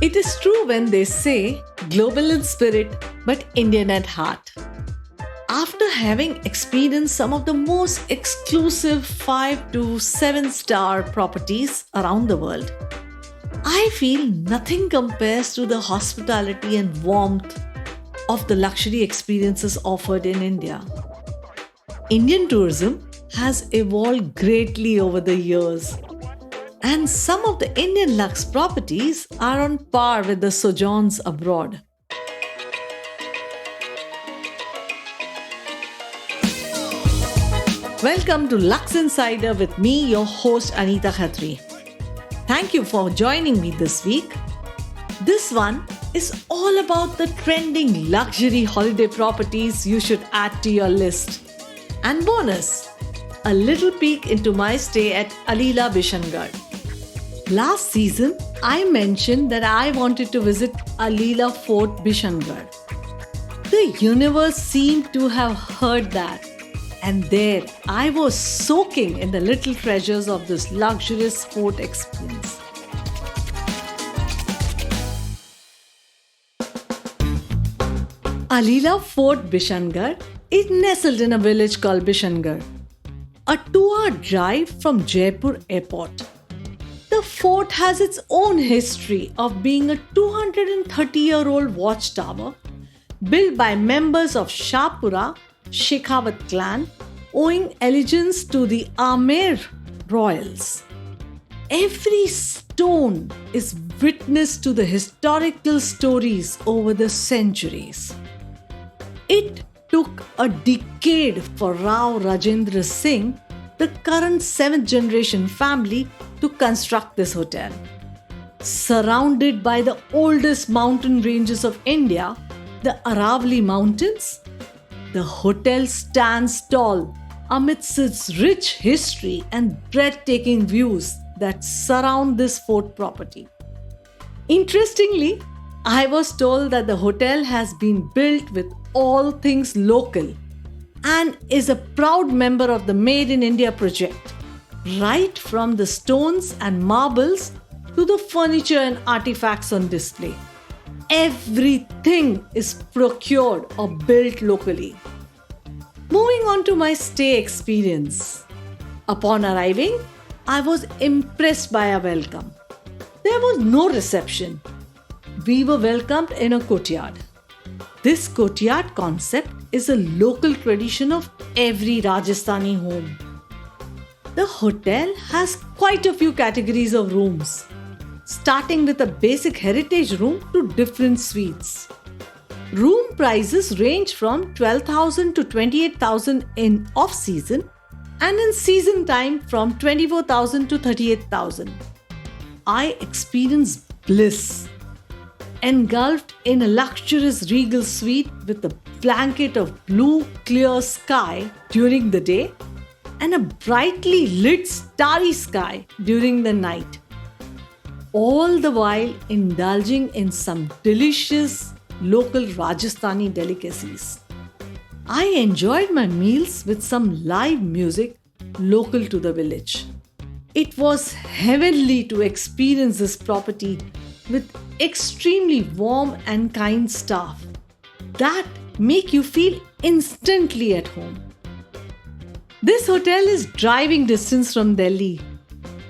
It is true when they say global in spirit but Indian at heart. After having experienced some of the most exclusive 5 to 7 star properties around the world, I feel nothing compares to the hospitality and warmth of the luxury experiences offered in India. Indian tourism has evolved greatly over the years, and some of the Indian luxe properties are on par with the sojourns abroad. Welcome to Luxe Insider with me, your host Anita Khatri. Thank you for joining me this week. This one is all about the trending luxury holiday properties you should add to your list. And bonus, a little peek into my stay at Alila, Bishangarh. Last season, I mentioned that I wanted to visit Alila Fort, Bishangarh. The universe seemed to have heard that. And there, I was soaking in the little treasures of this luxurious fort experience. Alila Fort Bishangarh is nestled in a village called Bishangarh, a 2-hour drive from Jaipur airport. The fort has its own history of being a 230-year-old watchtower built by members of Shahpura Shekhawat clan, owing allegiance to the Amer royals. Every stone is witness to the historical stories over the centuries. It took a decade for Rao Rajendra Singh, the current 7th generation family, to construct this hotel. Surrounded by the oldest mountain ranges of India, the Aravalli Mountains, the hotel stands tall amidst its rich history and breathtaking views that surround this fort property. Interestingly, I was told that the hotel has been built with all things local and is a proud member of the Made in India project, right from the stones and marbles to the furniture and artifacts on display. Everything is procured or built locally. Moving on to my stay experience. Upon arriving, I was impressed by our welcome. There was no reception. We were welcomed in a courtyard. This courtyard concept is a local tradition of every Rajasthani home. The hotel has quite a few categories of rooms, starting with a basic heritage room to different suites. Room prices range from 12,000 to 28,000 in off-season and in season time from 24,000 to 38,000. I experienced bliss, engulfed in a luxurious regal suite with a blanket of blue clear sky during the day and a brightly lit starry sky during the night. All the while indulging in some delicious local Rajasthani delicacies. I enjoyed my meals with some live music local to the village. It was heavenly to experience this property with extremely warm and kind staff that make you feel instantly at home. This hotel is driving distance from Delhi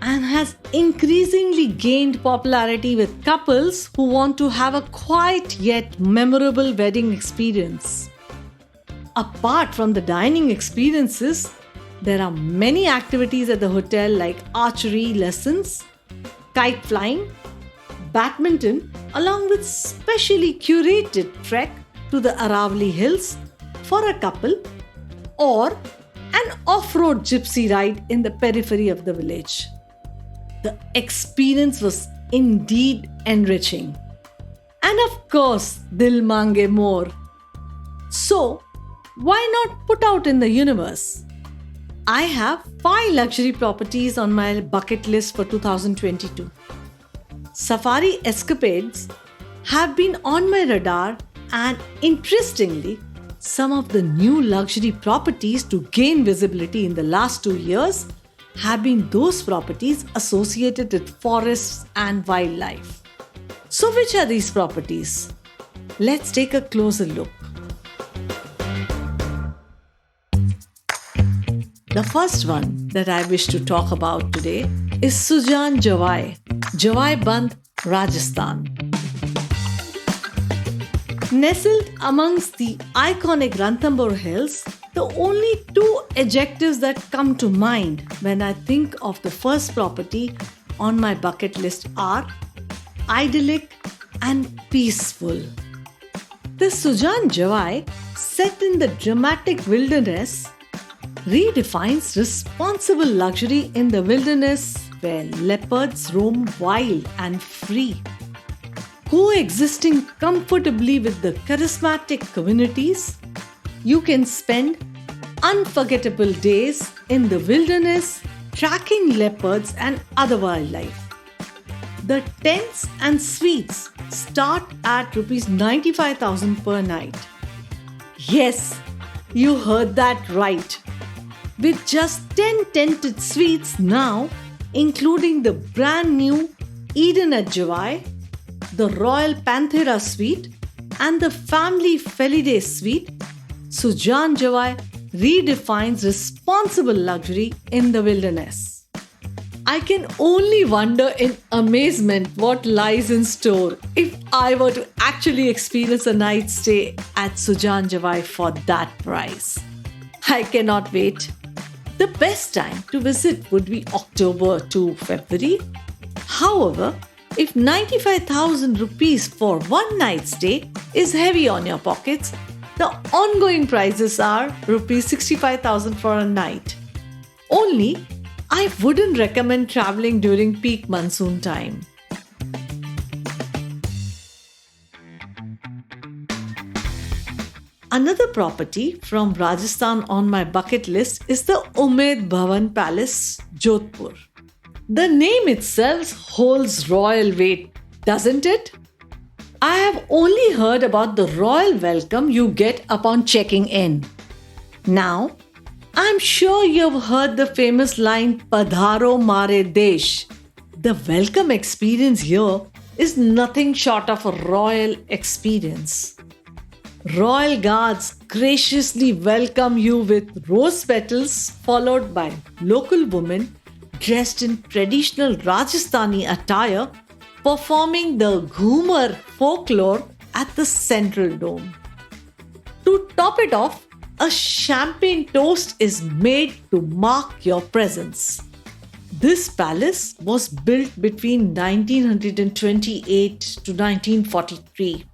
and has increasingly gained popularity with couples who want to have a quiet yet memorable wedding experience. Apart from the dining experiences, there are many activities at the hotel like archery lessons, kite flying, badminton, along with specially curated trek to the Aravalli Hills for a couple or an off-road gypsy ride in the periphery of the village. The experience was indeed enriching. And of course, Dil Mange More. So, why not put out in the universe? I have 5 luxury properties on my bucket list for 2022. Safari escapades have been on my radar, and interestingly, Some of the new luxury properties to gain visibility in the last 2 years have been those properties associated with forests and wildlife. So, which are these properties? Let's take a closer look. The first one that I wish to talk about today is Sujan Jawai, Jawai Band, Rajasthan. Nestled amongst the iconic Ranthambore Hills, the only two adjectives that come to mind when I think of the first property on my bucket list are idyllic and peaceful. The Sujan Jawai, set in the dramatic wilderness, redefines responsible luxury in the wilderness where leopards roam wild and free. Coexisting comfortably with the charismatic communities, you can spend unforgettable days in the wilderness tracking leopards and other wildlife. The tents and suites start at Rs 95,000 per night. Yes, you heard that right. With just 10 tented suites now, including the brand new Eden at Jawai, the Royal Panthera Suite, and the Family Feliday Suite, Sujan Jawai redefines responsible luxury in the wilderness. I can only wonder in amazement what lies in store if I were to actually experience a night stay at Sujan Jawai for that price. I cannot wait. The best time to visit would be October to February. However, if 95,000 rupees for one night stay is heavy on your pockets, the ongoing prices are rupees 65,000 for a night. Only, I wouldn't recommend traveling during peak monsoon time. Another property from Rajasthan on my bucket list is the Umaid Bhawan Palace, Jodhpur. The name itself holds royal weight, doesn't it? I have only heard about the royal welcome you get upon checking in. Now, I'm sure you've heard the famous line Padharo Mare Desh. The welcome experience here is nothing short of a royal experience. Royal guards graciously welcome you with rose petals, followed by local women dressed in traditional Rajasthani attire, performing the Ghumar folklore at the central dome. To top it off, a champagne toast is made to mark your presence. This palace was built between 1928 to 1943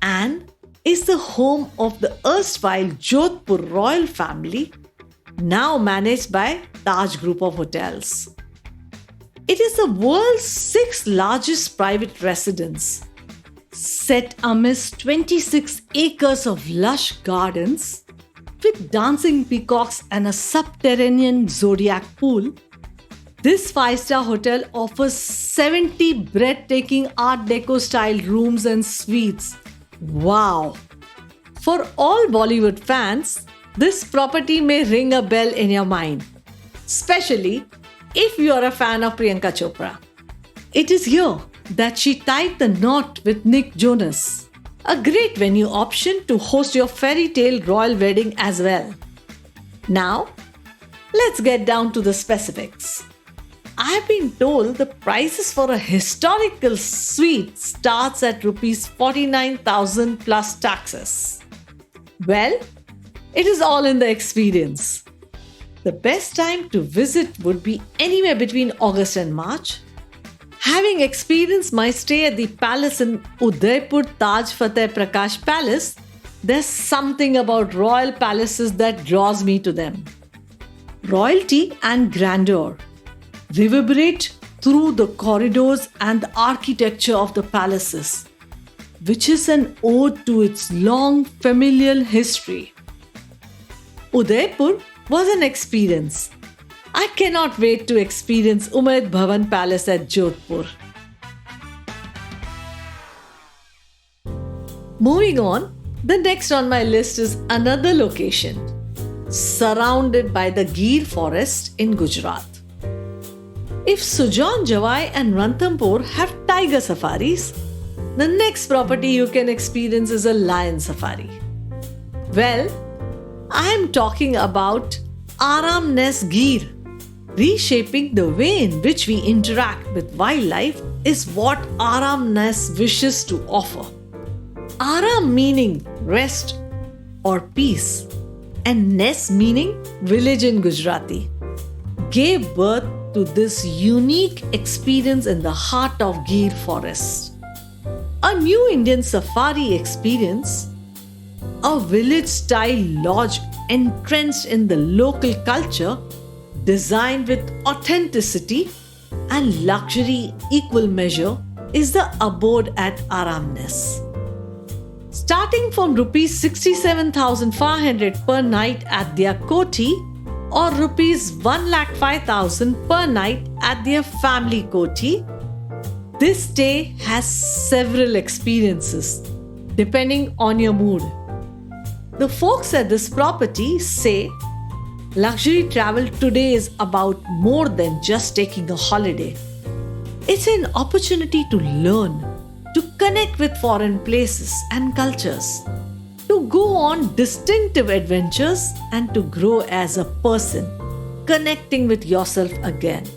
and is the home of the erstwhile Jodhpur royal family, now managed by Taj Group of Hotels. It is the world's 6th largest private residence, set amidst 26 acres of lush gardens with dancing peacocks and a subterranean zodiac pool. This 5-star hotel offers 70 breathtaking Art Deco style rooms and suites. Wow! For all Bollywood fans, this property may ring a bell in your mind, especially if you are a fan of Priyanka Chopra. It is here that she tied the knot with Nick Jonas, a great venue option to host your fairy tale royal wedding as well. Now, let's get down to the specifics. I've been told the prices for a historical suite starts at Rs 49,000 plus taxes. Well, it is all in the experience. The best time to visit would be anywhere between August and March. Having experienced my stay at the palace in Udaipur Taj Fateh Prakash Palace, there's something about royal palaces that draws me to them. Royalty and grandeur reverberate through the corridors and the architecture of the palaces, which is an ode to its long familial history. Udaipur was an experience. I cannot wait to experience Umaid Bhawan Palace at Jodhpur. Moving on, The next on my list is another location, surrounded by the Gir forest in Gujarat. If Sujan Jawai and Ranthambore have tiger safaris, the next property you can experience is a lion safari. Well, I am talking about Aramness Gir. Reshaping the way in which we interact with wildlife is what Aramness wishes to offer. Aram meaning rest or peace, and Ness meaning village in Gujarati, gave birth to this unique experience in the heart of Gir forest. A new Indian safari experience, a village-style lodge entrenched in the local culture, designed with authenticity and luxury equal measure, is the abode at Aramness. Starting from rupees 67,500 per night at their koti or rupees 1,05,000 per night at their family koti, this stay has several experiences depending on your mood. The folks at this property say luxury travel today is about more than just taking a holiday. It's an opportunity to learn, to connect with foreign places and cultures, to go on distinctive adventures, and to grow as a person, connecting with yourself again.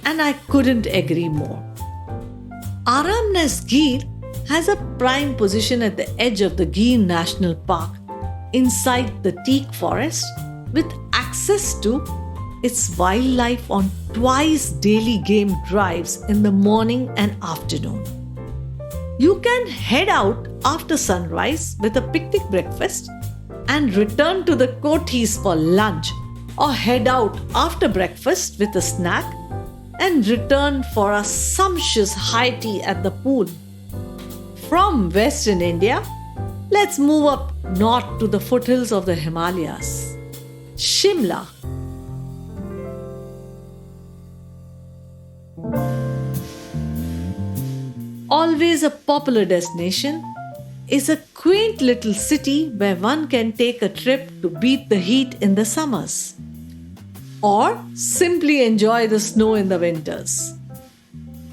And I couldn't agree more. Aramness Gir has a prime position at the edge of the Gir National Park, inside the teak forest, with access to its wildlife on twice daily game drives in the morning and afternoon. You can head out after sunrise with a picnic breakfast and return to the kotis for lunch, or head out after breakfast with a snack and return for a sumptuous high tea at the pool. From Western India, let's move up north to the foothills of the Himalayas. Shimla. Always a popular destination, is a quaint little city where one can take a trip to beat the heat in the summers, or simply enjoy the snow in the winters.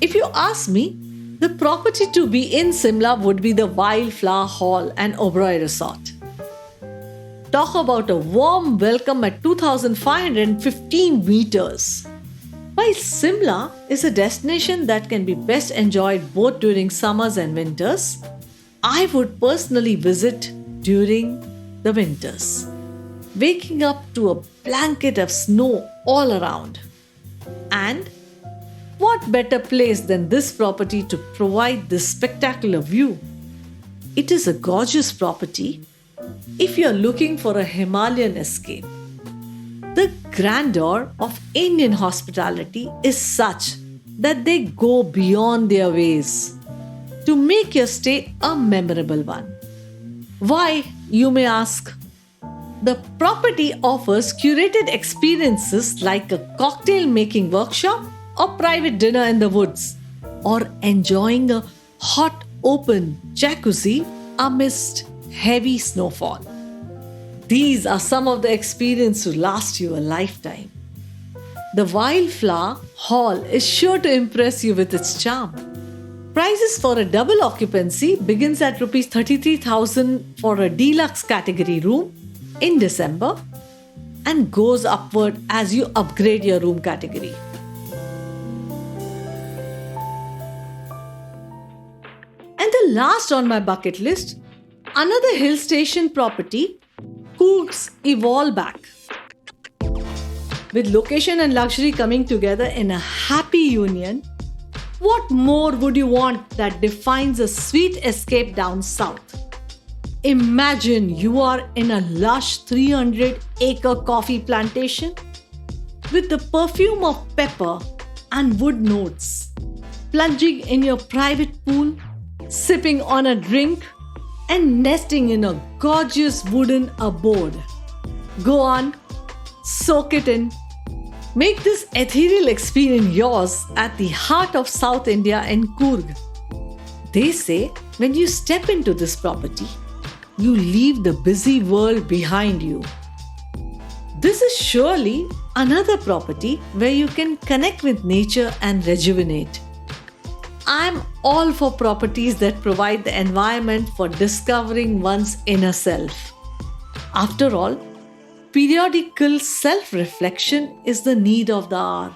If you ask me, the property to be in Shimla would be the Wildflower Hill and Oberoi Resort. Talk about a warm welcome at 2,515 meters. While Shimla is a destination that can be best enjoyed both during summers and winters, I would personally visit during the winters, waking up to a blanket of snow all around. And what better place than this property to provide this spectacular view? It is a gorgeous property if you are looking for a Himalayan escape. The grandeur of Indian hospitality is such that they go beyond their ways to make your stay a memorable one. Why, you may ask? The property offers curated experiences like a cocktail making workshop or private dinner in the woods, or enjoying a hot open jacuzzi amidst heavy snowfall. These are some of the experiences to last you a lifetime. The Wildflower Hill is sure to impress you with its charm. Prices for a double occupancy begins at Rs 33,000 for a deluxe category room in December and goes upward as you upgrade your room category. And the last on my bucket list, another hill station property, Coorg's Evolve Back. With location and luxury coming together in a happy union, what more would you want that defines a sweet escape down south? Imagine you are in a lush 300-acre coffee plantation with the perfume of pepper and wood notes, plunging in your private pool, sipping on a drink, and nesting in a gorgeous wooden abode. Go on, soak it in. Make this ethereal experience yours at the heart of South India in Coorg. They say when you step into this property, you leave the busy world behind you. This is surely another property where you can connect with nature and rejuvenate. I'm all for properties that provide the environment for discovering one's inner self. After all, periodical self-reflection is the need of the hour.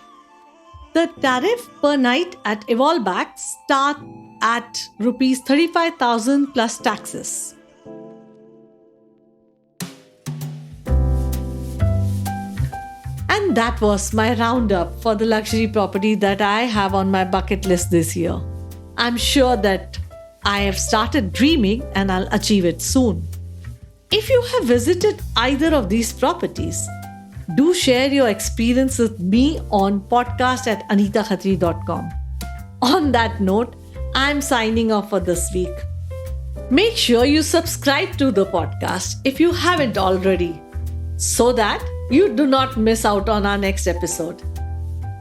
The tariff per night at Evolback starts at Rs 35,000 plus taxes. And that was my roundup for the luxury property that I have on my bucket list this year. I'm sure that I have started dreaming and I'll achieve it soon. If you have visited either of these properties, do share your experience with me on podcast@anitakhatri.com. On that note, I'm signing off for this week. Make sure you subscribe to the podcast if you haven't already, so that you do not miss out on our next episode.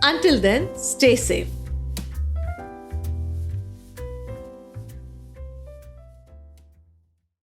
Until then, stay safe.